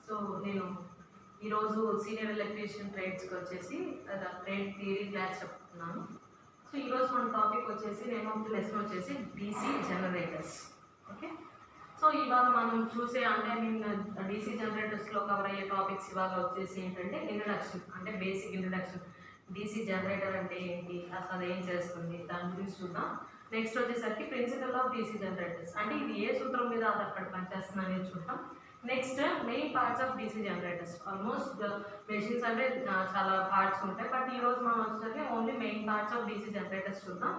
So నేను ఈరోజు senior electrician ట్రేడ్స్కి వచ్చేసి ట్రేడ్ థియరీ క్లాస్ చెప్తున్నాను. సో ఈరోజు మన టాపిక్ వచ్చేసి నేమ్ ఆఫ్ ది లెసన్ వచ్చేసి డీసీ జనరేటర్స్. ఓకే, సో ఇవాళ మనం చూసే అంటే నేను డీసీ జనరేటర్స్లో కవర్ అయ్యే టాపిక్స్ ఇవాళ వచ్చేసి ఏంటంటే ఇంట్రడక్షన్, అంటే బేసిక్ ఇంట్రడక్షన్. డీసీ జనరేటర్ అంటే ఏంటి, అసలు అది ఏం చేస్తుంది, దాని గురించి చూద్దాం. నెక్స్ట్ వచ్చేసరికి ప్రిన్సిపల్ ఆఫ్ డీసీ జనరేటర్స్, అంటే ఇది ఏ సూత్రం మీద ఆధారపడి పనిచేస్తుంది అనేది చూద్దాం. Next main parts of DC generators. Almost machines అంటే చాలా పార్ట్స్ ఉంటాయి, బట్ ఈరోజు మనం వచ్చేసరికి only main parts of DC generators చూద్దాం.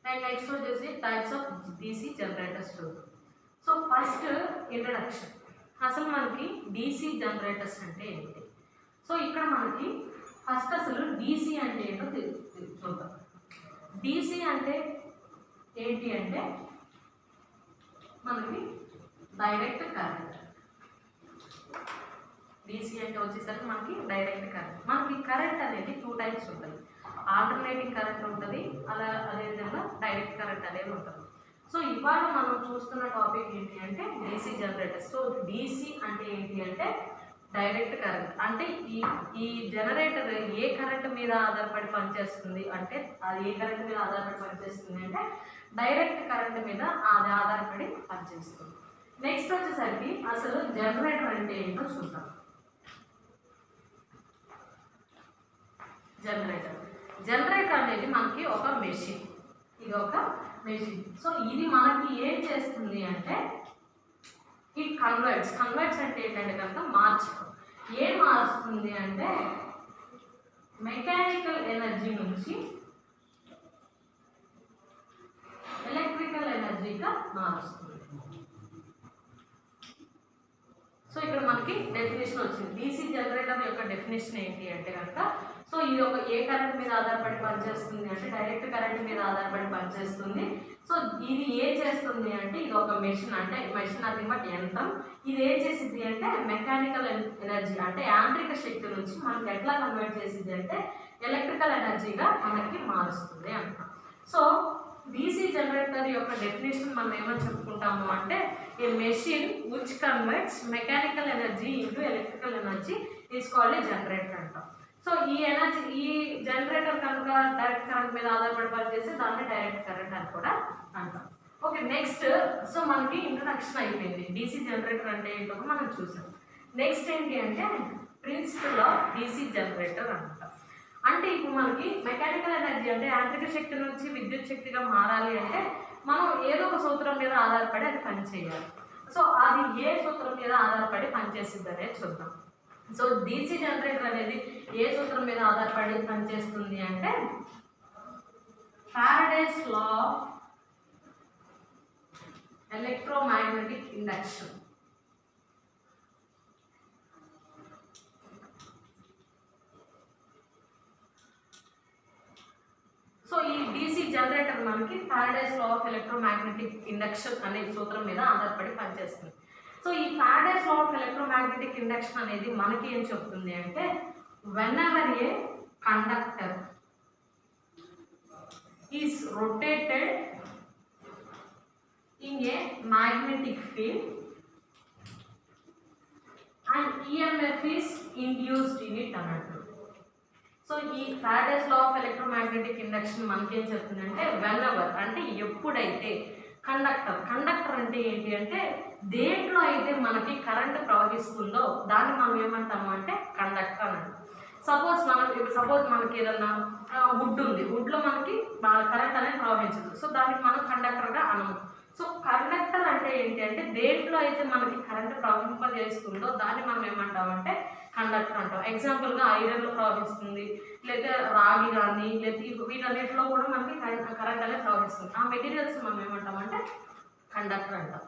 అండ్ నెక్స్ట్ వచ్చేసి టైప్స్ ఆఫ్ డీసీ జనరేటర్స్ చూద్దాం. సో ఫస్ట్ ఇంట్రడక్షన్, అసలు మనకి డీసీ జనరేటర్స్ అంటే ఏంటి. సో ఇక్కడ మనకి ఫస్ట్ అసలు డీసీ అంటే ఏంటో చూద్దాం. డీసీ అంటే ఏంటి అంటే మనకి డైరెక్ట్ కరెంట్. డీసీ అంటే వచ్చేసరికి మనకి డైరెక్ట్ కరెంట్. మనకి కరెంట్ అనేది 2 టైప్స్ ఉంటుంది. ఆల్టర్నేటింగ్ కరెంట్ ఉంటుంది, అదేవిధంగా డైరెక్ట్ కరెంట్ అనేది ఉంటుంది. సో ఇవాళ మనం చూస్తున్న టాపిక్ ఏంటి అంటే డీసీ జనరేటర్. సో డీసీ అంటే ఏంటి అంటే డైరెక్ట్ కరెంట్. అంటే ఈ జనరేటర్ ఏ కరెంట్ మీద ఆధారపడి పనిచేస్తుంది అంటే అది ఏ కరెంట్ మీద ఆధారపడి పనిచేస్తుంది అంటే డైరెక్ట్ కరెంట్ మీద అది ఆధారపడి పనిచేస్తుంది. నెక్స్ట్ వచ్చేసరికి అసలు జనరేటర్ అంటే ఏంటో చూద్దాం. జనరేటర్ అనేది మనకి ఒక మెషిన్, ఇది ఒక మెషిన్. సో ఇది మనకి ఏం చేస్తుంది అంటే ఇట్ కన్వర్ట్స్ అంటే ఏంటంటే కనుక మార్చడం. ఏం మారుస్తుంది అంటే మెకానికల్ ఎనర్జీ నుంచి ఎలక్ట్రికల్ ఎనర్జీగా మారుస్తుంది. సో ఇక్కడ మనకి డెఫినేషన్ వచ్చింది. డీసీ జనరేటర్ యొక్క డెఫినేషన్ ఏంటి అంటే కనుక, సో ఇది ఒక ఏ కరెంట్ మీద ఆధారపడి పనిచేస్తుంది అంటే డైరెక్ట్ కరెంట్ మీద ఆధారపడి పనిచేస్తుంది. సో ఇది ఏం చేస్తుంది అంటే ఇది ఒక మెషిన్, అంటే మెషిన్ అది బట్ యంత్రం. ఇది ఏం చేసింది అంటే మెకానికల్ ఎనర్జీ అంటే యాంత్రిక శక్తి నుంచి మనకి ఎట్లా కన్వర్ట్ చేసింది అంటే ఎలక్ట్రికల్ ఎనర్జీగా మనకి మారుస్తుంది అంట. సో డీసీ జనరేటర్ యొక్క డెఫినేషన్ మనం ఏమని చెప్పుకుంటాము అంటే a machine which converts mechanical energy into electrical energy is called a generator అంటాం. సో ఈ జనరేటర్ కనుక డైరెక్ట్ కరెంట్ మీద ఆధారపడి పనిచేస్తే దాన్ని డైరెక్ట్ కరెంట్ అని కూడా అంటాం. ఓకే, నెక్స్ట్ సో మనకి ఇంట్రడక్షన్ అయిపోయింది. డీసీ జనరేటర్ అంటే ఏంటో మనం చూసాం. నెక్స్ట్ ఏంటి అంటే ప్రిన్సిపల్ ఆఫ్ డీసీ జనరేటర్ అంటాం. అంటే ఇప్పుడు మనకి మెకానికల్ ఎనర్జీ అంటే యాంత్రిక శక్తి నుంచి విద్యుత్ శక్తిగా మారాలి అంటే మనం ఏదో ఒక సూత్రం మీద ఆధారపడి అది పనిచేయాలి. సో అది ఏ సూత్రం మీద ఆధారపడి పనిచేస్తుంది అనేది చూద్దాం. సో డీసీ జనరేటర్ అనేది ఏ సూత్రం మీద ఆధారపడి పనిచేస్తుంది అంటే Faraday's law of electromagnetic induction. So ఈ డీసీ జనరేటర్ మనకి Faraday's law of electromagnetic induction అనే సూత్రం మీద ఆధారపడి పనిచేస్తుంది. సో ఈ Faraday's law of electromagnetic induction అనేది మనకి ఏం చెప్తుంది అంటే whenever A conductor is rotated in a magnetic field and EMF is induced in it అన్నట్టు. సో ఈ Faraday's law of electromagnetic induction మనకేం చెప్తుందంటే వెనెవర్ అంటే ఎప్పుడైతే కండక్టర్ అంటే ఏంటి అంటే దేంట్లో అయితే మనకి కరెంట్ ప్రవహిస్తుందో దాన్ని మనం ఏమంటాము అంటే కండక్టర్ అని అంటాం. సపోజ్ మనకి ఏదన్నా వుడ్ ఉంది, వుడ్లో మనకి కరెంట్ అనేది ప్రవహించదు, సో దానికి మనం కండక్టర్గా అనము. సో కండక్టర్ అంటే ఏంటి అంటే దేంట్లో అయితే మనకి కరెంట్ ప్రవహింపజేస్తుందో దాన్ని మనం ఏమంటామంటే కండక్టర్ అంటాం. ఎగ్జాంపుల్గా ఐరన్లో ప్రవహిస్తుంది, లేదా రాగి కానీ లేదా వీటన్నిటిలో కూడా మనకి కరెంట్ అనేది ప్రవహిస్తుంది. ఆ మెటీరియల్స్ మనం ఏమంటామంటే కండక్టర్ అంటాం.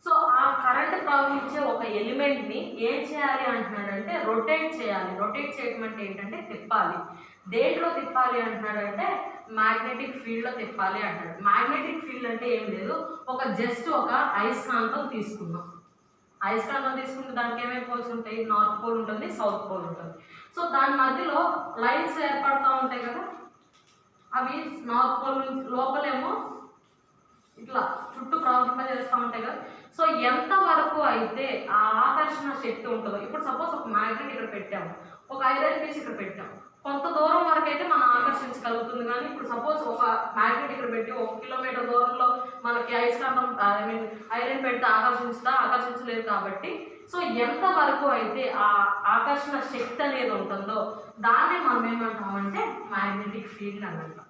సో ఆ కరెంట్ ప్రవహించే ఒక ఎలిమెంట్ని ఏం చేయాలి అంటున్నాడంటే రొటేట్ చేయాలి. రొటేట్ చేయడం అంటే ఏంటంటే తిప్పాలి. దేంట్లో తిప్పాలి అంటున్నాడంటే మ్యాగ్నెటిక్ ఫీల్డ్లో తిప్పాలి అంటాడు. మ్యాగ్నెటిక్ ఫీల్డ్ అంటే ఏం లేదు, జస్ట్ ఒక అయస్కాంతం తీసుకున్నాం. అయస్కాంతం తీసుకుంటే దానికి ఏమేమి పోల్స్ ఉంటాయి, నార్త్ పోల్ ఉంటుంది, సౌత్ పోల్ ఉంటుంది. సో దాని మధ్యలో లైన్స్ ఏర్పడుతూ ఉంటాయి కదా, అవి నార్త్ పోల్ నుంచి లోపలేమో ఇట్లా చుట్టూ ప్రవహింపజేస్తూ ఉంటాయి కదా. సో ఎంతవరకు అయితే ఆ ఆకర్షణ శక్తి ఉంటుందో, ఇప్పుడు సపోజ్ ఒక మ్యాగ్నెట్ ఇక్కడ పెట్టాము, ఒక ఐరన్ పీస్ ఇక్కడ పెట్టాము, కొంత దూరం వరకు అయితే మనం ఆకర్షించగలుగుతుంది. కానీ ఇప్పుడు సపోజ్ ఒక మ్యాగ్నెట్ ఇక్కడ పెట్టి 1 కిలోమీటర్ దూరంలో మనకి అయస్కాంతం ఐరన్ పెడితే ఆకర్షించలేదు కాబట్టి, సో ఎంత వరకు అయితే ఆ ఆకర్షణ శక్తి అనేది ఉంటుందో దాన్ని మనం ఏమంటామంటే మ్యాగ్నెటిక్ ఫీల్డ్ అని అంటాం.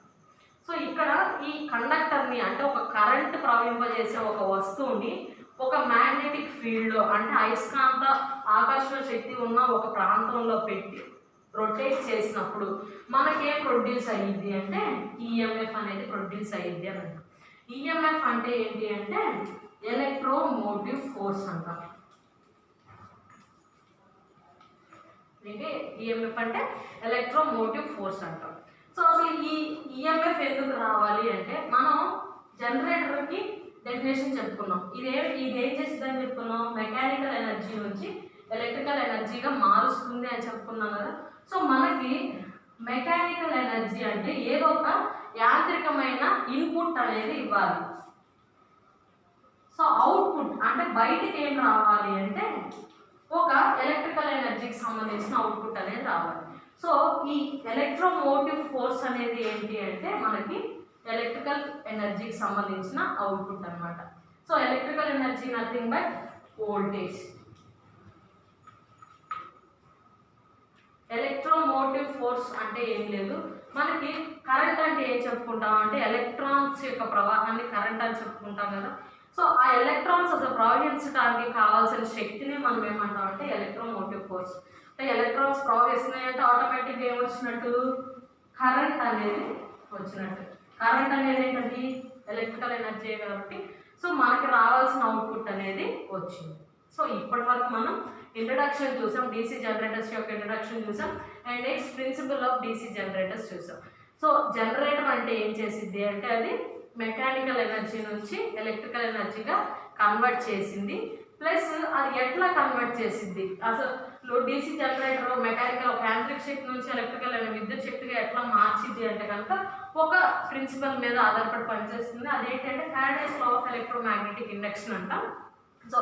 సో ఇక్కడ ఈ కండక్టర్ని అంటే ఒక కరెంట్ ప్రవహింపజేసే ఒక వస్తువుని ఒక మ్యాగ్నెటిక్ ఫీల్డ్లో అంటే అయస్కాంత ఆకర్షణ శక్తి ఉన్న ఒక ప్రాంతంలో పెట్టి రొటేట్ చేసినప్పుడు మనకేం ప్రొడ్యూస్ అయ్యిద్ది అంటే ఈఎంఎఫ్ అనేది ప్రొడ్యూస్ అయ్యిద్ది అని అంటాం. ఈఎంఎఫ్ అంటే ఏంటి అంటే ఎలక్ట్రోమోటివ్ ఫోర్స్ అంటాం. అంటే ఈఎంఎఫ్ అంటే ఎలక్ట్రోమోటివ్ ఫోర్స్ అంటాం. సో అసలు ఈ ఈఎంఎఫ్ ఎందుకు రావాలి అంటే మనం జనరేటర్కి డెఫినేషన్ చెప్పుకున్నాం. ఇదేం చేస్తుందని చెప్పుకున్నాం, మెకానికల్ ఎనర్జీ నుంచి ఎలక్ట్రికల్ ఎనర్జీగా మారుస్తుంది అని చెప్పుకున్నాం కదా. సో మనకి మెకానికల్ ఎనర్జీ అంటే ఏదో ఒక యాంత్రికమైన ఇన్పుట్ అనేది ఇవ్వాలి. సో అవుట్పుట్ అంటే బయటికి ఏం రావాలి అంటే ఒక ఎలక్ట్రికల్ ఎనర్జీకి సంబంధించిన అవుట్పుట్ అనేది రావాలి. సో ఈ ఎలక్ట్రోమోటివ్ ఫోర్స్ అనేది ఏంటి అంటే మనకి ఎలక్ట్రికల్ ఎనర్జీకి సంబంధించిన అవుట్పుట్ అన్నమాట. So electrical energy nothing but voltage. Electromotive force అంటే ఏం లేదు, మనకి కరెంట్ అంటే ఏం చెప్పుకుంటాం అంటే ఎలక్ట్రాన్స్ యొక్క ప్రవాహాన్ని కరెంట్ అని చెప్పుకుంటాం కదా. సో ఆ ఎలక్ట్రాన్స్ అసలు ప్రవహించడానికి కావాల్సిన శక్తిని మనం ఏమంటాం అంటే ఎలక్ట్రోమోటివ్ ఫోర్స్. అంటే ఎలక్ట్రాన్స్ ప్రవహిస్తున్నాయి అంటే ఆటోమేటిక్గా ఏమొచ్చినట్టు కరెంట్ అనేది వచ్చినట్టు. కరెంట్ అనేది ఏంటంటే ఎలక్ట్రికల్ ఎనర్జీ కాబట్టి సో మనకి రావాల్సిన అవుట్పుట్ అనేది వచ్చింది. సో ఇప్పటి వరకు మనం ఇంట్రడక్షన్ చూసాం, డీసీ జనరేటర్స్ యొక్క ఇంట్రడక్షన్ చూసాం, and next principle of DC generators చూసాం. సో జనరేటర్ అంటే ఏం చేసిద్ది అంటే అది మెకానికల్ ఎనర్జీ నుంచి ఎలక్ట్రికల్ ఎనర్జీగా కన్వర్ట్ చేసింది. ప్లస్ అది ఎట్లా కన్వర్ట్ చేసింది, అసలు డీసీ జనరేటర్ మెకానికల్ ఒక యాంత్రిక శక్తి నుంచి ఎలక్ట్రికల్ విద్యుత్ శక్తిగా ఎట్లా మార్చింది అంటే కనుక ఒక ప్రిన్సిపల్ మీద ఆధారపడి పనిచేస్తుంది. అదేంటంటే Faraday's law of electromagnetic induction అంటాం. సో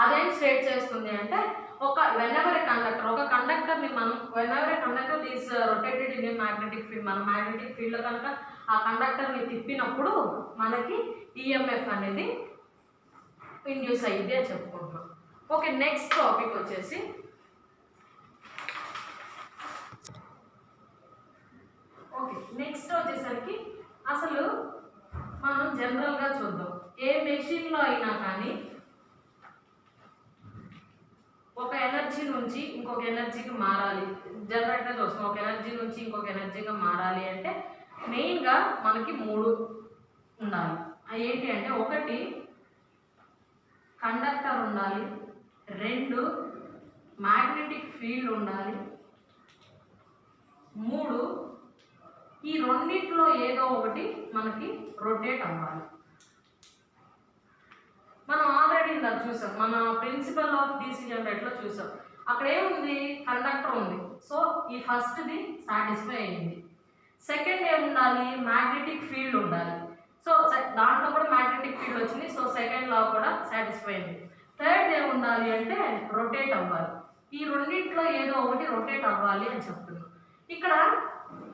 అదేం స్టేట్ చేస్తుంది అంటే whenever a conductor, ఒక కండక్టర్ని మనం whenever a conductor is rotated in a magnetic field, మన మ్యాగ్నెటిక్ ఫీల్డ్లో కనుక ఆ కండక్టర్ని తిప్పినప్పుడు మనకి ఈఎంఎఫ్ అనేది ఇండ్యూస్ అయ్యింది అని చెప్పుకుంటున్నాం. ఓకే, నెక్స్ట్ టాపిక్ వచ్చేసి నెక్స్ట్ వచ్చేసరికి అసలు మనం జనరల్గా చూద్దాం, ఏ మెషిన్లో అయినా కానీ ఒక ఎనర్జీ నుంచి ఇంకొక ఎనర్జీకి మారాలి, జనరేటర్ చూస్తాం, ఒక ఎనర్జీ నుంచి ఇంకొక ఎనర్జీగా మారాలి అంటే మెయిన్గా మనకి 3 ఉండాలి. అవి ఏంటి అంటే 1 కండక్టర్ ఉండాలి, 2 మ్యాగ్నెటిక్ ఫీల్డ్ ఉండాలి, 3 ఈ రెండింటిలో ఏదో ఒకటి మనకి రొటేట్ అవ్వాలి. మనం ఆల్రెడీ ఇలా చూసాం, మన ప్రిన్సిపల్ ఆఫ్ డీసీ జనరేటర్లో చూసాం. అక్కడ ఏముంది, కండక్టర్ ఉంది. సో ఈ ఫస్ట్ది సాటిస్ఫై అయింది. సెకండ్ ఏముండాలి, మ్యాగ్నెటిక్ ఫీల్డ్ ఉండాలి. సో దాంట్లో కూడా మ్యాగ్నెటిక్ ఫీల్డ్ వచ్చింది. సో సెకండ్ లా కూడా సాటిస్ఫై అయింది. థర్డ్ ఏముండాలి అంటే రొటేట్ అవ్వాలి. ఈ రెండింటిలో ఏదో ఒకటి రొటేట్ అవ్వాలి అని చెప్తున్నాం. ఇక్కడ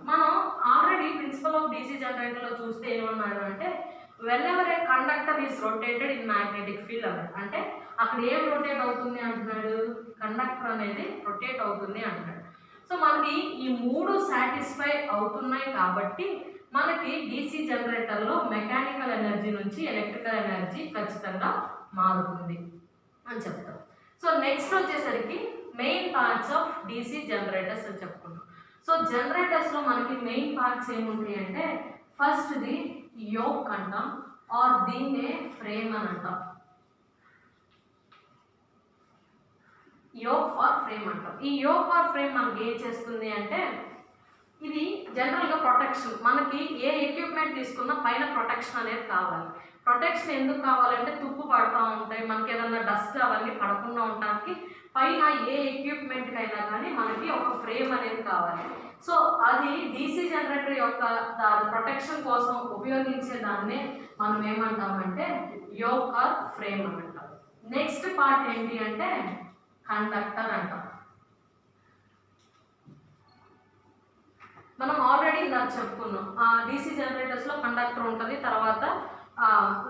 మనం ఆల్రెడీ ప్రిన్సిపల్ ఆఫ్ డీసీ జనరేటర్లో చూస్తే ఏమన్నాడు అంటే whenever a conductor is rotated in magnetic field అన్నాడు. అంటే అక్కడ ఏం రొటేట్ అవుతుంది అంటున్నాడు, కండక్టర్ అనేది రొటేట్ అవుతుంది అంటున్నాడు. సో మనకి ఈ 3 సాటిస్ఫై అవుతున్నాయి కాబట్టి మనకి డీసీ జనరేటర్లో మెకానికల్ ఎనర్జీ నుంచి ఎలక్ట్రికల్ ఎనర్జీ ఖచ్చితంగా మారుతుంది అని చెప్తాం. సో నెక్స్ట్ వచ్చేసరికి main parts of DC generators అని చెప్పుకున్నాం. సో జనరేటర్స్లో మనకి మెయిన్ పార్ట్స్ ఏముంటాయి అంటే ఫస్ట్ది యోక్ అంటాం, ఆర్ దీన్నే ఫ్రేమ్ అని అంటాం. యోక్ ఆర్ ఫ్రేమ్ అంటాం. ఈ యోక్ ఆర్ ఫ్రేమ్ మనకి ఏం చేస్తుంది అంటే ఇది జనరల్గా ప్రొటెక్షన్. మనకి ఏ ఎక్విప్మెంట్ తీసుకున్నా పైన ప్రొటెక్షన్ అనేది కావాలి. ప్రొటెక్షన్ ఎందుకు కావాలంటే తుప్పు పడుతూ ఉంటాయి, మనకి ఏదన్నా డస్ట్ అవన్నీ పడకుండా ఉండడానికి పైన ఏ ఎక్విప్మెంట్కి అయినా కానీ మనకి ఒక ఫ్రేమ్ అనేది కావాలి. సో అది డీసీ జనరేటర్ యొక్క ప్రొటెక్షన్ కోసం ఉపయోగించే దాన్నే మనం ఏమంటామంటే యోక్ ఆర్ ఫ్రేమ్ అని అంటాం. నెక్స్ట్ పార్ట్ ఏంటి అంటే కండక్టర్ అంటాం. మనం ఆల్రెడీ నాకు చెప్పుకున్నాం డీసీ జనరేటర్స్లో కండక్టర్ ఉంటుంది, తర్వాత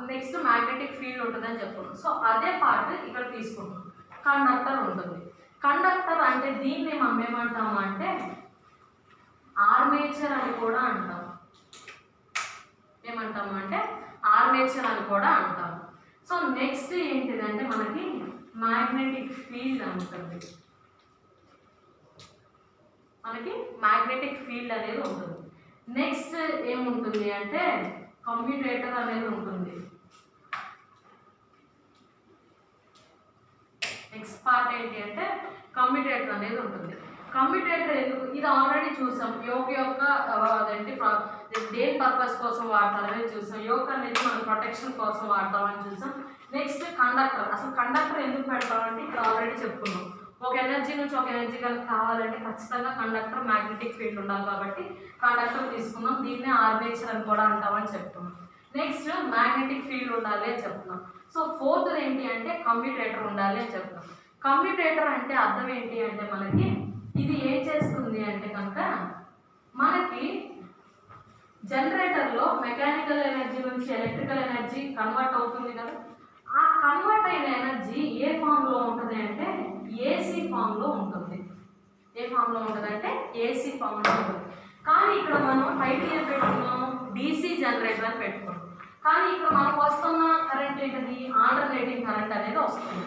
నెక్స్ట్ మ్యాగ్నెటిక్ ఫీల్డ్ ఉంటుంది అని చెప్పుకున్నాం. సో అదే పార్ట్ ఇక్కడ తీసుకుంటాం, కండక్టర్ ఉంటుంది. కండక్టర్ అంటే దీన్ని మనం ఏమంటాము అంటే ఆర్మేచర్ అని కూడా అంటాం. ఏమంటాము అంటే ఆర్మేచర్ అని కూడా అంటాము. సో నెక్స్ట్ ఏంటిదంటే మనకి మ్యాగ్నెటిక్ ఫీల్డ్ ఉంటుంది. మనకి మ్యాగ్నెటిక్ ఫీల్డ్ అనేది ఉంటుంది. నెక్స్ట్ ఏముంటుంది అంటే కమ్యూటేటర్ అనేది ఉంటుంది. నెక్స్ట్ పార్ట్ ఏంటి అంటే కమ్యూటేటర్ అనేది ఉంటుంది. కమ్యూటేటర్ ఎందుకు, ఇది ఆల్రెడీ చూసాం. యోక్ యొక్క అదేంటి దేని పర్పస్ కోసం వాడతారనేది చూసాం. యోక్ అనేది మనం ప్రొటెక్షన్ కోసం వాడతామని చూసాం. నెక్స్ట్ కండక్టర్, అసలు కండక్టర్ ఎందుకు పెడతామంటే ఇక్కడ ఆల్రెడీ చెప్పుకున్నాం. ఒక ఎనర్జీ నుంచి ఒక ఎనర్జీ కనుక కావాలంటే ఖచ్చితంగా కండక్టర్ మ్యాగ్నెటిక్ ఫీల్డ్ ఉండాలి కాబట్టి కండక్టర్ తీసుకున్నాం. దీన్నే ఆర్మేచర్ అని కూడా అంటామని చెప్తున్నాం. నెక్స్ట్ మ్యాగ్నెటిక్ ఫీల్డ్ ఉండాలి అని చెప్తున్నాం. సో ఫోర్త్ ఏంటి అంటే కమ్యూటేటర్ ఉండాలి అని చెప్తున్నాం. కమ్యూటేటర్ అంటే అర్థం ఏంటి అంటే మనకి ఇది ఏం చేస్తుంది అంటే కనుక మనకి జనరేటర్లో మెకానికల్ ఎనర్జీ నుంచి ఎలక్ట్రికల్ ఎనర్జీ కన్వర్ట్ అవుతుంది కదా. ఆ కన్వర్ట్ అయిన ఎనర్జీ ఏ ఫామ్లో ఉంటుంది అంటే ఏసీ ఫామ్లో ఉంటుంది. ఏ ఫామ్లో ఉంటుంది అంటే ఏసీ ఫామ్లో ఉంటుంది. కానీ ఇక్కడ మనం టైటిల్ ఏం పెట్టుకున్నాం, డీసీ జనరేటర్ అని పెట్టుకున్నాం. కానీ ఇక్కడ మనకు వస్తున్న కరెంట్ ఏంటది, ఆల్టర్నేటింగ్ కరెంట్ అనేది వస్తుంది.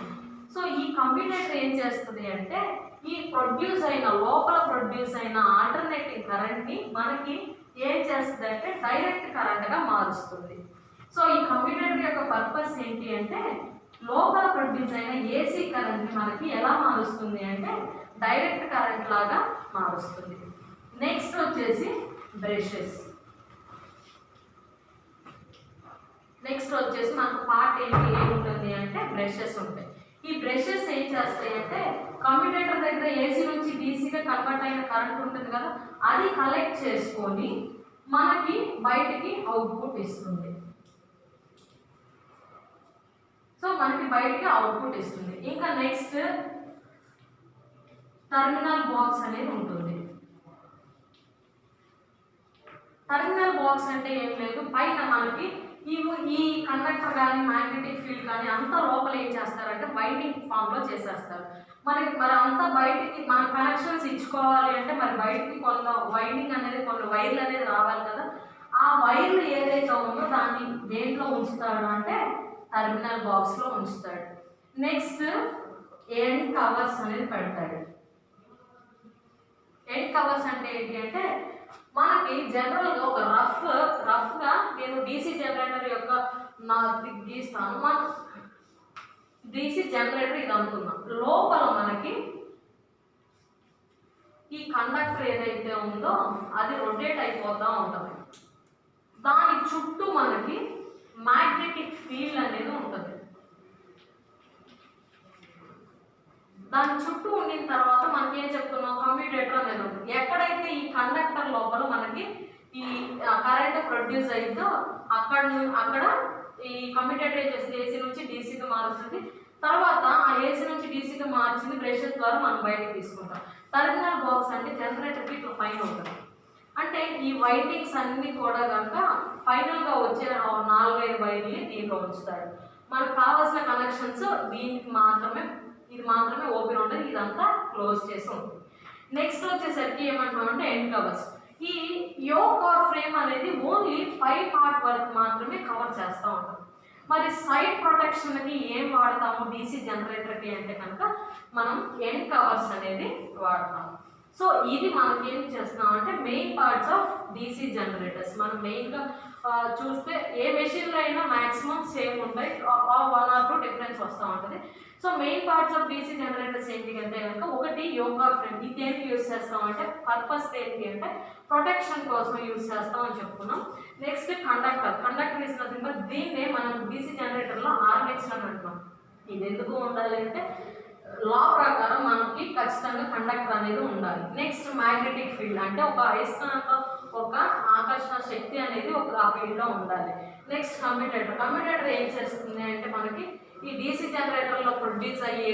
సో ఈ కంప్యూటర్ ఏం చేస్తుంది అంటే ఈ లోపల ప్రొడ్యూస్ అయిన ఆల్టర్నేటింగ్ కరెంట్ని మనకి ఏం చేస్తుంది అంటే డైరెక్ట్ కరెంట్గా మారుస్తుంది. సో ఈ కంప్యూటర్ యొక్క పర్పస్ ఏంటి అంటే లోపల ప్రొడ్యూస్ అయిన ఏసీ కరెంట్ని మనకి ఎలా మారుస్తుంది అంటే డైరెక్ట్ కరెంట్ లాగా మారుస్తుంది. నెక్స్ట్ వచ్చేసి బ్రషెస్. నెక్స్ట్ వచ్చేసి మనకు పార్ట్ ఏంటి ఏముంటుంది అంటే బ్రషెస్ ఉంటాయి. ఈ బ్రషెస్ ఏం చేస్తాయి అంటే కంప్యూటర్ దగ్గర ఏసీ నుంచి డీసీగా కన్వర్ట్ అయిన కరెంట్ ఉంటుంది కదా, అది కలెక్ట్ చేసుకొని మనకి బయటికి అవుట్పుట్ ఇస్తుంది. సో మనకి బయటికి అవుట్పుట్ ఇస్తుంది. ఇంకా నెక్స్ట్ టర్మినల్ బాక్స్ అనేది ఉంటుంది. టర్మినల్ బాక్స్ అంటే ఏం లేదు, పైన మనకి ఈ కండక్టర్ కానీ మ్యాగ్నెటిక్ ఫీల్డ్ కానీ అంతా లోపల ఏం చేస్తారంటే వైండింగ్ ఫామ్లో చేసేస్తారు. మరి అంతా బయటికి మన కనెక్షన్స్ ఇచ్చుకోవాలి అంటే మరి బయటికి కొంత వైండింగ్ అనేది కొన్ని వైర్లు అనేది రావాలి కదా. ఆ వైర్లు ఏదైతే ఉందో దాన్ని దేంట్లో ఉంచుతాడు అంటే టర్మినల్ బాక్స్లో ఉంచుతాడు. నెక్స్ట్ ఎండ్ కవర్స్ అనేది పెడతాడు. ఎండ్ కవర్స్ అంటే ఏంటి అంటే మనకి జనరల్గా ఒక రఫ్గా నేను డీసీ జనరేటర్ యొక్క నా గీస్తాను. మన డీసీ జనరేటర్ ఇది అనుకున్నాం. లోపల మనకి ఈ కండక్టర్ ఏదైతే ఉందో అది రొటేట్ అయిపోతూ ఉంటుంది. దాని చుట్టూ మనకి మ్యాగ్నెటిక్ ఫీల్డ్ అనేది ఉంటుంది. దాని చుట్టూ ఉండిన తర్వాత మనకి ఏం చెప్తున్నాం, కమ్యూటేటర్ అనేది ఉంటుంది. ఎక్కడైతే ఈ కండక్టర్ లోపల మనకి ఈ కరెంట్ ప్రొడ్యూస్ అయిందో అక్కడ ఈ కమ్యూటేటర్ ఏం చేస్తుంది, ఏసీ నుంచి డీసీకి మారుస్తుంది. తర్వాత ఆ ఏసీ నుంచి డీసీకి మార్చింది బ్రషెస్ ద్వారా మనం బయటకు తీసుకుంటాం. టర్మినల్ బాక్స్ అంటే జనరేటర్కి ఇట్లా పైన ఉంటుంది. అంటే ఈ వైండింగ్స్ అన్నీ కూడా కనుక ఫైనల్గా వచ్చే 4-5 వైర్ని దీంట్లో ఉంచుతాడు. మనకు కావాల్సిన కనెక్షన్స్ దీనికి ఇది మాత్రమే ఓపెన్ ఉంటుంది, ఇదంతా క్లోజ్ చేసి ఉంటుంది. నెక్స్ట్ వచ్చేసరికి ఏమంటున్నామంటే ఎండ్ కవర్స్. ఈ యోక్ ఆర్ ఫ్రేమ్ అనేది ఓన్లీ 5 పార్ట్ వరకు మాత్రమే కవర్ చేస్తూ ఉంటాం. మరి సైడ్ ప్రొటెక్షన్కి ఏం వాడతాము డీసీ జనరేటర్కి అంటే కనుక మనం ఎండ్ కవర్స్ అనేది వాడతాము. సో ఇది మనకి ఏం చేస్తున్నాం అంటే main parts of DC generators. మనం మెయిన్గా చూస్తే ఏ మెషిన్లో అయినా మ్యాక్సిమం సేమ్ ఉంటాయి, 1 or 2 డిఫరెన్స్ వస్తూ ఉంటుంది. So main parts of DC generators ఏంటి అంటే కనుక ఒకటి యోక్ ఆర్ ఫ్రేమ్. ఇది దేనికి యూజ్ చేస్తామంటే పర్పస్ ఏంటి అంటే ప్రొటెక్షన్ కోసం యూజ్ చేస్తామని చెప్పుకున్నాం. Next conductor is nothing but దీన్నే మనం డీసీ జనరేటర్లో ఆర్మేచర్ అని అంటున్నాం. ఇది ఎందుకు ఉండాలి అంటే లా ప్రకారం మనకి ఖచ్చితంగా కండక్టర్ అనేది ఉండాలి. నెక్స్ట్ మ్యాగ్నెటిక్ ఫీల్డ్ అంటే ఒక అయస్కాంత ఒక ఆకర్షణ శక్తి అనేది ఒక ఆ ఫీల్డ్లో ఉండాలి. నెక్స్ట్ కమ్యూటేటర్ ఏం చేస్తుంది అంటే మనకి ఈ డీసీ జనరేటర్లో ప్రొడ్యూస్ అయ్యే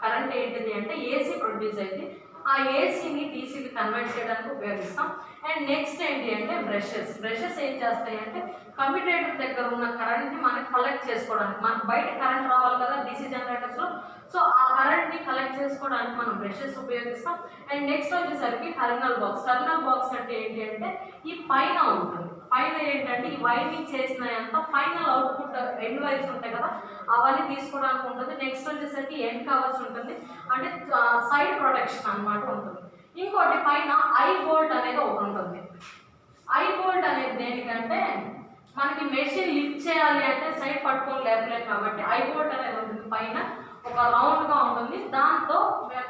కరెంట్ ఏంటిది అంటే ఏసీ ప్రొడ్యూస్ అయింది. ఆ ఏసీని డీసీకి కన్వర్ట్ చేయడానికి ఉపయోగిస్తాం. అండ్ నెక్స్ట్ ఏంటి అంటే బ్రషెస్ ఏం చేస్తాయి అంటే కమ్యూటేటర్ దగ్గర ఉన్న కరెంట్ని మనకి కలెక్ట్ చేసుకోవడానికి, మనకు బయట కరెంట్ రావాలి కదా డీసీ జనరేటర్స్లో, సో ఆ కరెంట్ని కలెక్ట్ చేసుకోవడానికి మనం బ్రషెస్ ఉపయోగిస్తాం. అండ్ నెక్స్ట్ వచ్చేసరికి టెర్మినల్ బాక్స్ అంటే ఏంటి అంటే ఈ పైన ఉంటుంది. పైన ఏంటంటే ఈ వైరింగ్ చేసినంత ఫైనల్ అవుట్పుట్ ఎండ్ వైర్స్ ఉంటాయి కదా అవన్నీ తీసుకోవడానికి ఉంటుంది. నెక్స్ట్ వచ్చేసరికి ఎండ్ కవర్స్ ఉంటుంది, అంటే సైడ్ ప్రొటెక్షన్ అనమాట ఉంటుంది. ఇంకోటి పైన ఐ బోల్ట్ అనేది ఒకటి ఉంటుంది. ఐ బోల్ట్ అనేది దేనికంటే మనకి మెషిన్ లిఫ్ట్ చేయాలి అంటే సైడ్ పట్టుకొని లేపలేదు కాబట్టి ఐ బోల్ట్ అనేది ఉంటుంది. పైన ఒక రౌండ్గా ఉంటుంది, దాంతో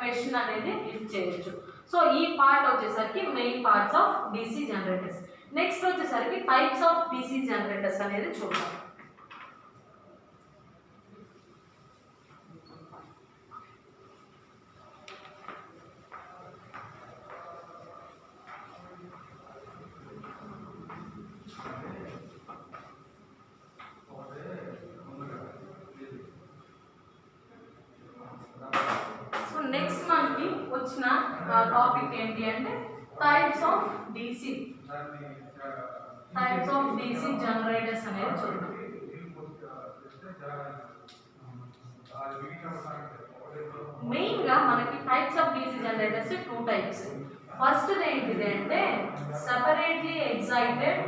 మెషిన్ అనేది లిఫ్ట్ చేయొచ్చు. సో ఈ పార్ట్ వచ్చేసరికి main parts of DC generators. Next వచ్చేసరికి టైప్స్ ఆఫ్ డీసీ జనరేటర్స్ అనేది చూద్దాం. సో నెక్స్ట్ మనకి వచ్చిన టాపిక్ ఏంటి అంటే టైప్స్ ఆఫ్ డీసీ జనరేటర్స్ అనేది చూద్దాం. మెయిన్ గా మనకి types of DC generators 2 types. First ఏంటిది అంటే సెపరేట్లీ ఎగ్జైటెడ్,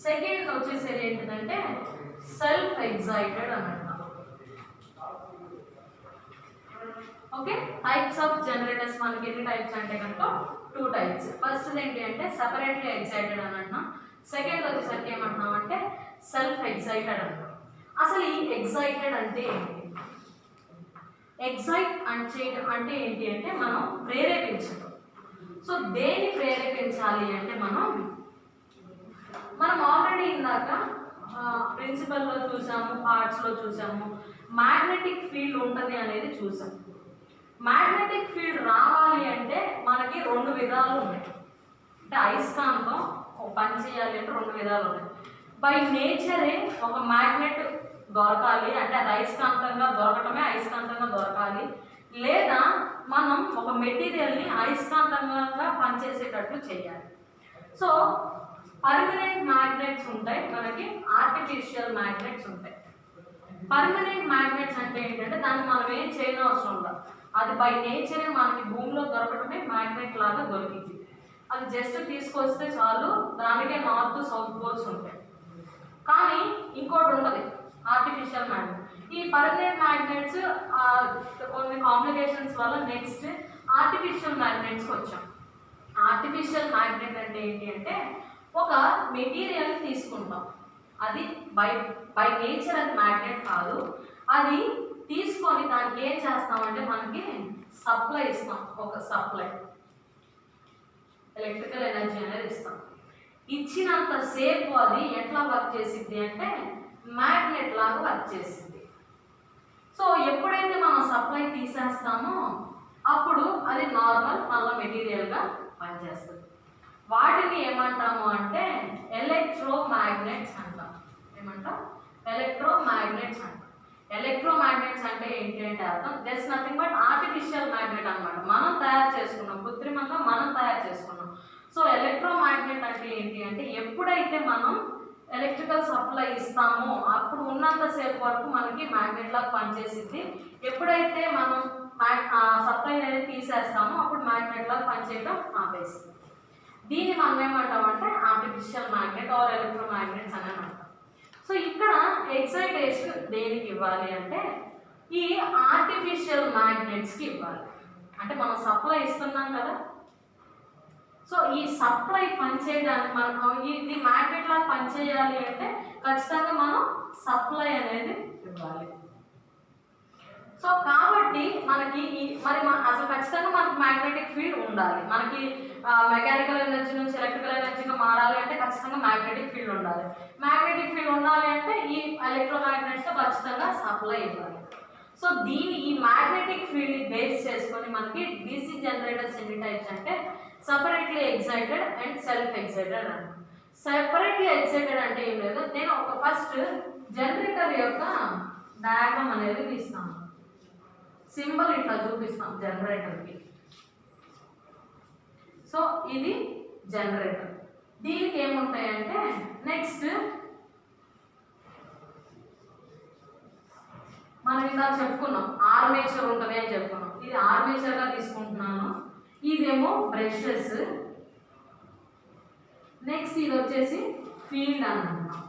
సెకండ్ వచ్చేసరి ఏంటిదంటే సెల్ఫ్ ఎగ్జైటెడ్ అని అంటాం. ఓకే, టైప్స్ ఆఫ్ జనరేటర్స్ మనకి ఎన్ని టైప్స్ అంటే కనుక 2 టైప్స్. ఫస్ట్ ఏంటి అంటే సెపరేట్లీ ఎగ్జైటెడ్ అని అంటున్నాం. సెకండ్ వచ్చేసరికి ఏమంటున్నాం అంటే సెల్ఫ్ ఎగ్జైటెడ్ అంటాం. అసలు ఈ ఎగ్జైటెడ్ అంటే ఏంటి? ఎగ్జైట్ అంటే ఏంటి అంటే మనం ప్రేరేపించడం. సో దేన్ని ప్రేరేపించాలి అంటే మనం ఆల్రెడీ ఇందాక ప్రిన్సిపల్లో చూసాము, పార్ట్స్లో చూసాము, మ్యాగ్నెటిక్ ఫీల్డ్ ఉంటుంది అనేది చూసాము. మ్యాగ్నెటిక్ ఫీల్డ్ రావాలి అంటే మనకి 2 విధాలు ఉన్నాయి. అంటే అయస్కాంతం పని చేయాలి అంటే 2 విధాలు ఉన్నాయి. బై నేచరే ఒక మ్యాగ్నెట్ దొరకాలి అంటే అది అయస్కాంతంగా దొరకాలి, లేదా మనం ఒక మెటీరియల్ని అయస్కాంతంగా పనిచేసేటట్లు చేయాలి. సో పర్మనెంట్ మ్యాగ్నెట్స్ ఉంటాయి, మనకి ఆర్టిఫిషియల్ మ్యాగ్నెట్స్ ఉంటాయి. పర్మనెంట్ మ్యాగ్నెట్స్ అంటే ఏంటంటే దాన్ని మనం ఏం చేయనవసరం ఉండదు, అది బై నేచరే మనకి భూమిలో దొరకటమే మ్యాగ్నెట్ లాగా దొరికింది. అది జస్ట్ తీసుకొస్తే చాలు, దానికే నార్త్ సౌత్ పోల్స్ ఉంటాయి. కానీ ఇంకోటి ఉంటుంది ఆర్టిఫిషియల్ మ్యాగ్నెట్. ఈ పర్మనెంట్ మ్యాగ్నెట్స్ కొన్ని కాంప్లికేషన్స్ వల్ల నెక్స్ట్ ఆర్టిఫిషియల్ మ్యాగ్నెట్స్కి వచ్చాం. ఆర్టిఫిషియల్ మ్యాగ్నెట్ అంటే ఏంటి అంటే ఒక మెటీరియల్ తీసుకుంటాం, అది బై నేచర్ అది మ్యాగ్నెట్ కాదు, అది తీసుకొని దానికి ఏం చేస్తామంటే మనకి సప్లై ఇస్తాం, ఒక సప్లై ఎలక్ట్రికల్ ఎనర్జీ అనేది ఇస్తాం. ఇచ్చినంత సేపు అది ఎట్లా వర్క్ చేసిద్ది అంటే మ్యాగ్నెట్ లాగా వర్క్ చేసింది. సో ఎప్పుడైతే మనం సప్లై తీసేస్తామో అప్పుడు అది నార్మల్ మళ్ళీ మెటీరియల్గా పనిచేస్తుంది. వాటిని ఏమంటాము అంటే ఎలక్ట్రోమాగ్నెట్స్ అంటాం. ఏమంటాం? ఎలక్ట్రోమాగ్నెట్స్ అంటాం. ఎలక్ట్రోమాగ్నెట్స్ అంటే ఏంటి అంటే అర్థం just nothing but artificial magnet అనమాట. మనం తయారు చేసుకున్నాం, కృత్రిమంగా మనం తయారు చేసుకున్నాం. సో ఎలక్ట్రోమాగ్నెట్ అంటే ఏంటి అంటే ఎప్పుడైతే మనం ఎలక్ట్రికల్ సప్లై ఇస్తామో అప్పుడు ఉన్నంతసేపు వరకు మనకి మ్యాగ్నెట్ లాగా పనిచేసింది. ఎప్పుడైతే మనం సప్లై అనేది తీసేస్తామో అప్పుడు మ్యాగ్నెట్ లాగా పనిచేయడం ఆపేస్తుంది. దీన్ని మనం ఏమంటామంటే ఆర్టిఫిషియల్ మ్యాగ్నెట్ ఆర్ ఎలక్ట్రోమాగ్నెట్స్ అని అంటాం. సో ఇక్కడ ఎక్సైటేషన్ దేనికి ఇవ్వాలి అంటే ఈ ఆర్టిఫిషియల్ మ్యాగ్నెట్స్కి ఇవ్వాలి. అంటే మనం సప్లై ఇస్తున్నాం కదా, సో ఈ సప్లై పనిచేయడానికి మనం ఇది మ్యాగ్నెట్ లాగా పనిచేయాలి అంటే ఖచ్చితంగా మనం సప్లై అనేది ఇవ్వాలి. సో కాబట్టి మనకి అసలు ఖచ్చితంగా మనకి మ్యాగ్నెటిక్ ఫీల్డ్ ఉండాలి. మనకి మెకానికల్ ఎనర్జీ నుంచి ఎలక్ట్రికల్ ఎనర్జీగా మారాలి అంటే ఖచ్చితంగా మ్యాగ్నెటిక్ ఫీల్డ్ ఉండాలి. మ్యాగ్నెటిక్ ఫీల్డ్ ఉండాలి అంటే ఈ ఎలక్ట్రోమాగ్నెట్స్తో ఖచ్చితంగా సప్లై ఇవ్వాలి. సో ఈ మ్యాగ్నెటిక్ ఫీల్డ్ని బేస్ చేసుకొని మనకి డీసీ జనరేటర్స్ ఎన్ని టైప్స్ అంటే separately excited and self excited అంట. సెపరేట్లీ ఎక్సైటెడ్ అంటే ఏం లేదు, నేను ఒక ఫస్ట్ జనరేటర్ యొక్క డయాగ్రామ్ అనేది తీస్తాను. సింబల్ ఇట్లా చూపిస్తాం జనరేటర్కి. సో ఇది జనరేటర్. దీనికి ఏముంటాయంటే నెక్స్ట్ మనం ఇందాక చెప్పుకున్నాం ఆర్మేచర్ ఉంటుంది అని చెప్పుకున్నాం. ఇది ఆర్మేచర్గా తీసుకుంటున్నాను. ఇదేమో బ్రషెస్. నెక్స్ట్ ఇది వచ్చేసి ఫీల్డ్ అని అంటున్నాం.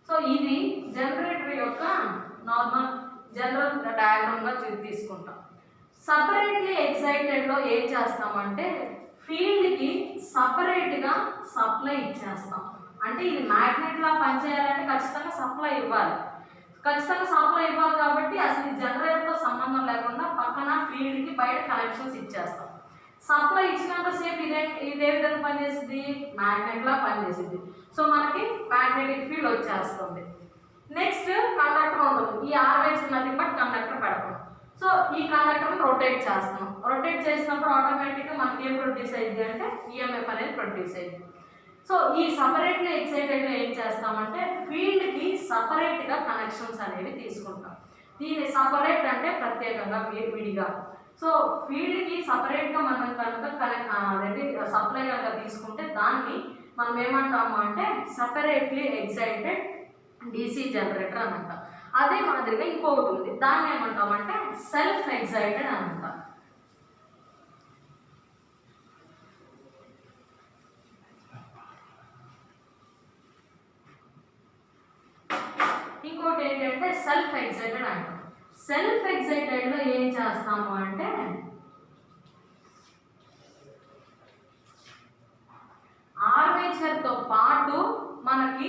సో ఇది జనరేటర్ యొక్క నార్మల్ జనరల్ డయాగ్రామ్గా తీసుకుంటాం. సపరేట్లీ ఎక్సైటెడ్లో ఏం చేస్తామంటే ఫీల్డ్కి సపరేట్గా సప్లై ఇచ్చేస్తాం. అంటే ఇది మ్యాగ్నెట్లా పనిచేయాలంటే ఖచ్చితంగా సప్లై ఇవ్వాలి. ఖచ్చితంగా సప్లై ఇవ్వాలి కాబట్టి అసలు జనరేటర్తో సంబంధం లేకుండా పక్కన ఫీల్డ్కి బయట కనెక్షన్స్ ఇచ్చేస్తాం. సప్లై ఇచ్చినంతసేపు ఇదే విధంగా పనిచేస్తుంది, మ్యాగ్నెట్లా పనిచేస్తుంది. సో మనకి మ్యాగ్నెటిక్ ఫీల్డ్ వచ్చేస్తుంది. నెక్స్ట్ కండక్టర్ ఉంటుంది. ఈ ఆర్మేచర్ నథింగ్ బట్ కండక్టర్ పెడతాం. సో ఈ కండక్టర్ని రొటేట్ చేస్తాం. రొటేట్ చేసినప్పుడు ఆటోమేటిక్గా మనకి ఏం ప్రొడ్యూస్ అయ్యింది అంటే ఈఎంఎఫ్ అనేది ప్రొడ్యూస్ అయ్యింది. సో ఈ సపరేట్లీ ఎక్సైటెడ్లో ఏం చేస్తామంటే ఫీల్డ్కి సపరేట్గా కనెక్షన్స్ అనేవి తీసుకుంటాం. దీన్ని సపరేట్ అంటే ప్రత్యేకంగా విడిగా. సో ఫీల్డ్కి సపరేట్గా మనం కనుక అదేంటి సప్లై కనుక తీసుకుంటే దాన్ని మనం ఏమంటాము అంటే సపరేట్లీ ఎక్సైటెడ్ డీసీ జనరేటర్ అని అంటాం. అదే మాదిరిగా ఇంకొకటి ఉంది, దాన్ని ఏమంటామంటే సెల్ఫ్ ఎక్సైటెడ్ అని అంటాం. ఇంకోటి ఏంటంటే సెల్ఫ్ ఎక్సైటెడ్ అంటాం. సెల్ఫ్ ఎక్సైటెడ్లో ఏం చేస్తాము అంటే ఆర్మేచర్తో పాటు మనకి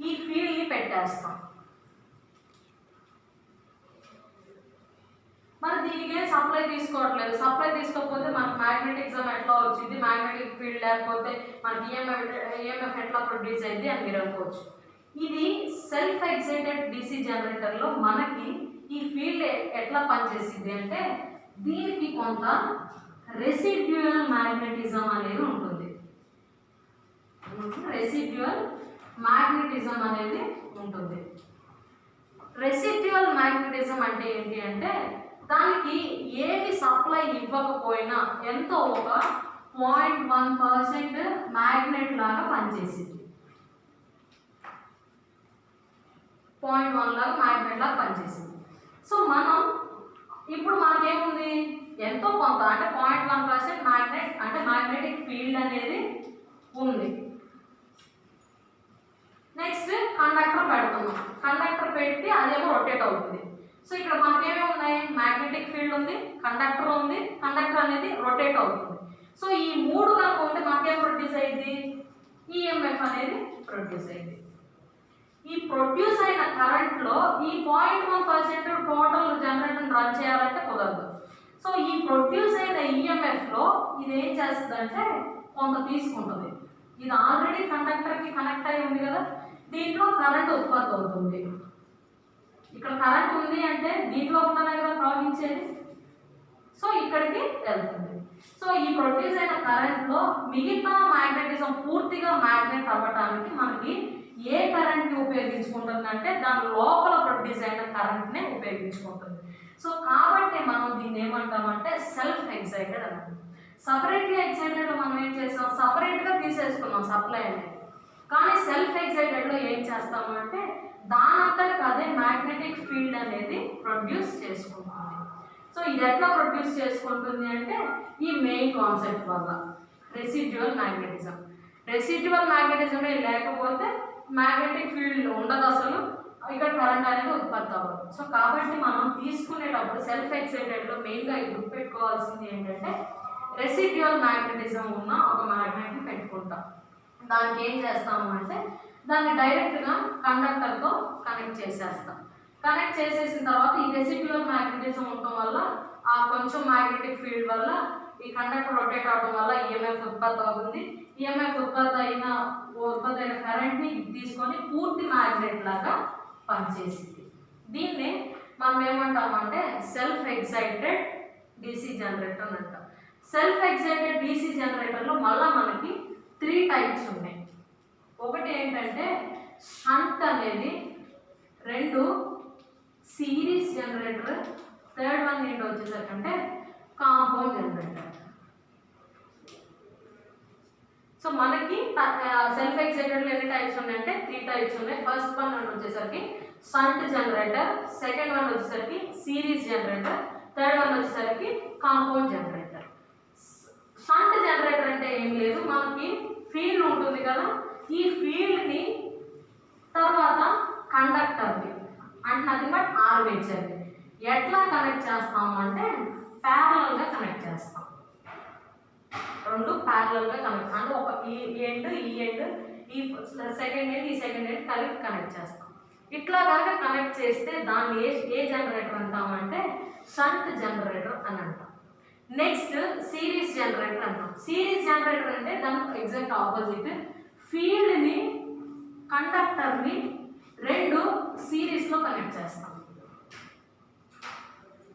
ఈ ఫీల్డ్ని పెట్టేస్తాం. మరి దీనికి సప్లై తీసుకోవట్లేదు. సప్లై తీసుకోకపోతే మనకు మ్యాగ్నెటిజం ఎట్లా వచ్చింది, మ్యాగ్నెటిక్ ఫీల్డ్ లేకపోతే మనకి ఈఎంఎఫ్ ఎట్లా ప్రొడ్యూస్ అయింది అని మీరు అనుకోవచ్చు. ఇది సెల్ఫ్ ఎక్సైటెడ్ డీసీ జనరేటర్లో మనకి ఈ ఫీల్డ్ ఎట్లా పనిచేసింది అంటే దీనికి కొంత రెసిడ్యువల్ మ్యాగ్నెటిజం అనేది ఉంటుంది. రెసిడ్యువల్ మ్యాగ్నెటిజం అనేది ఉంటుంది. రెసిడ్యువల్ మ్యాగ్నెటిజం అంటే ఏంటి అంటే దానికి ఏమి సప్లై ఇవ్వకపోయినా ఎంతో ఒక 0.1% మ్యాగ్నెట్ లాగా పనిచేసింది. 0.1 లాగా మ్యాగ్నెట్ లాగా పనిచేసింది. సో మనం ఇప్పుడు మనకేముంది ఎంతో కొంత అంటే 0.1% మ్యాగ్నెట్ అంటే మ్యాగ్నెటిక్ ఫీల్డ్ అనేది ఉంది. నెక్స్ట్ కండక్టర్ పెడుతున్నాం. కండక్టర్ పెట్టి అదేమో రొటేట్ అవుతుంది. సో ఇక్కడ మనకేమేమి ఉన్నాయి, మ్యాగ్నెటిక్ ఫీల్డ్ ఉంది, కండక్టర్ ఉంది, కండక్టర్ అనేది రొటేట్ అవుతుంది. సో ఈ మూడు కనుక ఉంటే మనకేం ప్రొడ్యూస్ అయ్యింది, ఈఎంఎఫ్ అనేది ప్రొడ్యూస్ అయ్యింది. ఈ ప్రొడ్యూస్ అయిన కరెంట్లో ఈ 0.1% టోటల్ జనరేటర్ రన్ చేయాలంటే కుదరదు. సో ఈ ప్రొడ్యూస్ అయిన ఈఎంఎఫ్లో ఇది ఏం చేస్తుందంటే కొంత తీసుకుంటుంది. ఇది ఆల్రెడీ కండక్టర్కి కనెక్ట్ అయి ఉంది కదా, దీంట్లో కరెంట్ ఉత్పత్తి అవుతుంది. ఇక్కడ కరెంట్ ఉంది అంటే దీంట్లో ఉంటేనే కదా ప్రవహించేది. సో ఇక్కడికి వెళ్తుంది. సో ఈ ప్రొడ్యూస్ అయిన కరెంట్లో మిగతా మ్యాగ్నెటిజం పూర్తిగా మ్యాగ్నెట్ అవ్వడానికి మనకి ఏ కరెంట్ని ఉపయోగించుకుంటుంది అంటే దాని లోపల ప్రొడ్యూస్ అయిన కరెంట్నే ఉపయోగించుకుంటుంది. సో కాబట్టి మనం దీన్ని ఏమంటామంటే సెల్ఫ్ ఎక్సైటెడ్ అంటాం. సపరేట్లీ ఎక్సైటెడ్లో మనం ఏం చేస్తాం, సపరేట్గా తీసేసుకున్నాం సప్లై అనేది. కానీ సెల్ఫ్ ఎక్సైటెడ్లో ఏం చేస్తాము అంటే దానంతటికి అదే మ్యాగ్నెటిక్ ఫీల్డ్ అనేది ప్రొడ్యూస్ చేసుకుంటుంది. సో ఇది ఎట్లా ప్రొడ్యూస్ చేసుకుంటుంది అంటే ఈ మెయిన్ కాన్సెప్ట్ వల్ల రెసిడ్యువల్ మ్యాగ్నెటిజం. రెసిడ్యువల్ మ్యాగ్నెటిజమే లేకపోతే మ్యాగ్నెటిక్ ఫీల్డ్ ఉండదు, అసలు ఇక్కడ కరెంట్ అనేది ఉత్పత్తి అవ్వదు. సో కాబట్టి మనం తీసుకునేటప్పుడు సెల్ఫ్ ఎక్సైటెడ్లో మెయిన్గా గుర్తుపెట్టుకోవాల్సింది ఏంటంటే రెసిడ్యువల్ మ్యాగ్నెటిజం ఉన్న ఒక మ్యాగ్నెట్ని పెట్టుకుంటాం. దానికి ఏం చేస్తాము అంటే దాన్ని డైరెక్ట్గా కండక్టర్తో కనెక్ట్ చేసేస్తాం. కనెక్ట్ చేసేసిన తర్వాత ఈ రెసిడ్యువల్ మ్యాగ్నెటిజం ఉండటం వల్ల ఆ కొంచెం మ్యాగ్నెటిక్ ఫీల్డ్ వల్ల ఈ కండక్టర్ రొటేట్ అవడం వల్ల ఈఎంఎఫ్ ఉత్పత్తి అవుతుంది. ఈఎంఎఫ్ ఉత్పత్తి అయిన కరెంట్ని తీసుకొని పూర్తి మ్యాగ్నెట్ లాగా పనిచేసింది. దీన్ని మనం ఏమంటామంటే సెల్ఫ్ ఎక్సైటెడ్ డీసీ జనరేటర్ అంటాం. సెల్ఫ్ ఎగ్జైటెడ్ DC జనరేటర్లో మళ్ళీ మనకి 3 టైప్స్ ఉన్నాయి. ఒకటి ఏంటంటే షంట్ అనేది, 2 సిరీస్ జనరేటర్, థర్డ్ వన్ ఏంటో వచ్చేసరికంటే కాంపౌండ్ జనరేటర్. సో మనకి సెల్ఫ్ ఎగ్జైటెడ్లో ఎన్ని టైప్స్ ఉన్నాయంటే 3 టైప్స్ ఉన్నాయి. ఫస్ట్ వన్ వచ్చేసరికి షంట్ జనరేటర్, సెకండ్ వన్ వచ్చేసరికి సిరీస్ జనరేటర్, థర్డ్ వన్ వచ్చేసరికి కాంపౌండ్ జనరేటర్. షంట్ జనరేటర్ అంటే ఏం లేదు, మనకి ఫీల్డ్ ఉంటుంది కదా, ఈ ఫీల్డ్ని తర్వాత కండక్టర్ని అంటే నథింగ్ బట్ ఆర్మేచర్ని ఎట్లా కనెక్ట్ చేస్తాము అంటే ప్యారలల్గా కనెక్ట్ చేస్తాం. రెండు ప్యారలల్గా కనెక్ట్ అంటే ఒక ఈ ఎండ్ ఈ సెకండ్ ఎండ్ కలిపి కనెక్ట్ చేస్తాం. ఇట్లా కనుక కనెక్ట్ చేస్తే దాన్ని ఏ జనరేటర్ అంటామంటే షంట్ జనరేటర్ అని అంటాం. నెక్స్ట్ సిరీస్ జనరేటర్ అంటాం. సిరీస్ జనరేటర్ అంటే దానికి ఎగ్జాక్ట్ ఆపోజిట్, ఫీల్డ్ని కండక్టర్ని 2 సిరీస్లో కనెక్ట్ చేస్తాం.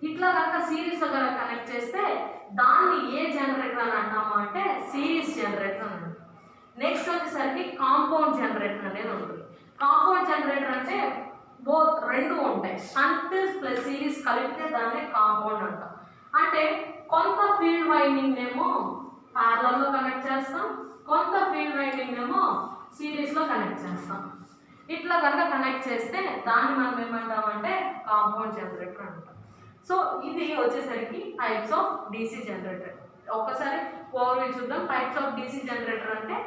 ఇట్లా కనుక సిరీస్లో కనుక కనెక్ట్ చేస్తే దాన్ని ఏ జనరేటర్ అని అంటాము అంటే సిరీస్ జనరేటర్ అని అంటాం. నెక్స్ట్ వచ్చేసరికి కాంపౌండ్ జనరేటర్ అనేది ఉంటుంది. కాంపౌండ్ జనరేటర్ అంటే బోత్ 2 ఉంటాయి, షంట్ ప్లస్ సిరీస్ కలిపితే దాన్ని కాంపౌండ్ అంటాం. అంటే కొంత ఫీల్డ్ వైండింగ్ ఏమో ప్యారలల్లో కనెక్ట్ చేస్తాం, కొంత ఫీల్డ్ వైండింగ్ ఏమో సిరీస్లో కనెక్ట్ చేస్తాం. ఇట్లా కనుక కనెక్ట్ చేస్తే దాన్ని మనం ఏమంటామంటే కాంపౌండ్ జనరేటర్ అంటాం. సో ఇది వచ్చేసరికి టైప్స్ ఆఫ్ DC జనరేటర్. ఒక్కసారి ఓవర్వ్యూ చూద్దాం. టైప్స్ ఆఫ్ DC జనరేటర్ అంటే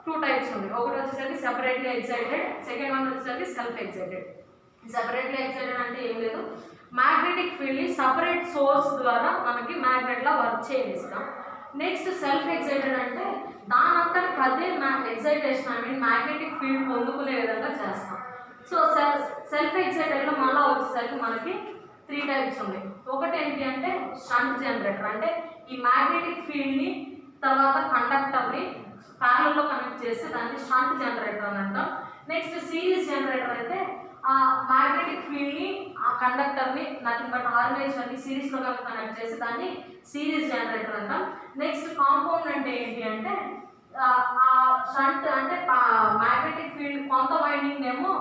2 టైప్స్ ఉన్నాయి. ఒకటి వచ్చేసరికి సెపరేట్లీ ఎక్సైటెడ్, సెకండ్ వన్ వచ్చేసరికి సెల్ఫ్ ఎక్సైటెడ్. సెపరేట్లీ ఎక్సైటెడ్ అంటే ఏం లేదు, మ్యాగ్నెటిక్ ఫీల్డ్ని సపరేట్ సోర్స్ ద్వారా మనకి మ్యాగ్నెట్లా వర్క్ చేయిస్తాం. నెక్స్ట్ సెల్ఫ్ ఎక్సైటెడ్ అంటే దానంతటికి అదే ఎక్సైటేషన్ మ్యాగ్నెటిక్ ఫీల్డ్ పొందుకునే విధంగా చేస్తాం. సో సెల్ఫ్ ఎక్సైటెడ్లో మళ్ళీ వచ్చేసరికి మనకి 3 టైప్స్ ఉన్నాయి. ఒకటి ఏంటి అంటే షంట్ జనరేటర్, అంటే ఈ మ్యాగ్నెటిక్ ఫీల్డ్ని తర్వాత కండక్టర్ని ప్యారలల్లో కనెక్ట్ చేస్తే దాన్ని షంట్ జనరేటర్ అని అంటాం. నెక్స్ట్ సిరీస్ జనరేటర్ అయితే ఆ మ్యాగ్నెటిక్ ఫీల్డ్ని ఆ కండక్టర్ని నథింగ్ బట్ ఆర్మేచర్ని సిరీస్లో కనెక్ట్ చేసి దాన్ని సిరీస్ జనరేటర్ అంటాం. నెక్స్ట్ కాంపౌండ్ అంటే ఏంటి అంటే ఆ షంట్ అంటే మ్యాగ్నెటిక్ ఫీల్డ్ కొంత వైండింగ్ ఏమో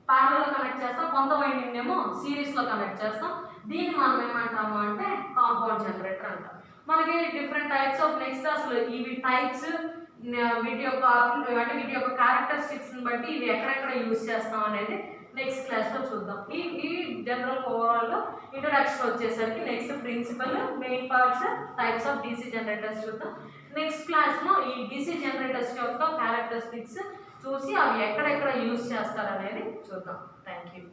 ప్యారలల్లో కనెక్ట్ చేస్తాం, కొంత వైండింగ్ ఏమో సిరీస్లో కనెక్ట్ చేస్తాం. దీన్ని మనం ఏమంటాము అంటే కాంపౌండ్ జనరేటర్ అంటాం. మనకి డిఫరెంట్ టైప్స్ ఆఫ్ నెక్స్ట్ అసలు ఇవి టైప్స్ వీటి యొక్క క్యారెక్టరిస్టిక్స్ని బట్టి ఇవి ఎక్కడెక్కడ యూజ్ చేస్తాం అనేది నెక్స్ట్ క్లాస్లో చూద్దాం. ఈ జనరల్ ఓవరాల్గా ఇంట్రడక్షన్ వచ్చేసరికి next principle, main parts, types of DC generators చూద్దాం. నెక్స్ట్ క్లాస్లో ఈ DC జనరేటర్స్ యొక్క క్యారెక్టరిస్టిక్స్ చూసి అవి ఎక్కడెక్కడ యూజ్ చేస్తారనేది చూద్దాం. Thank you.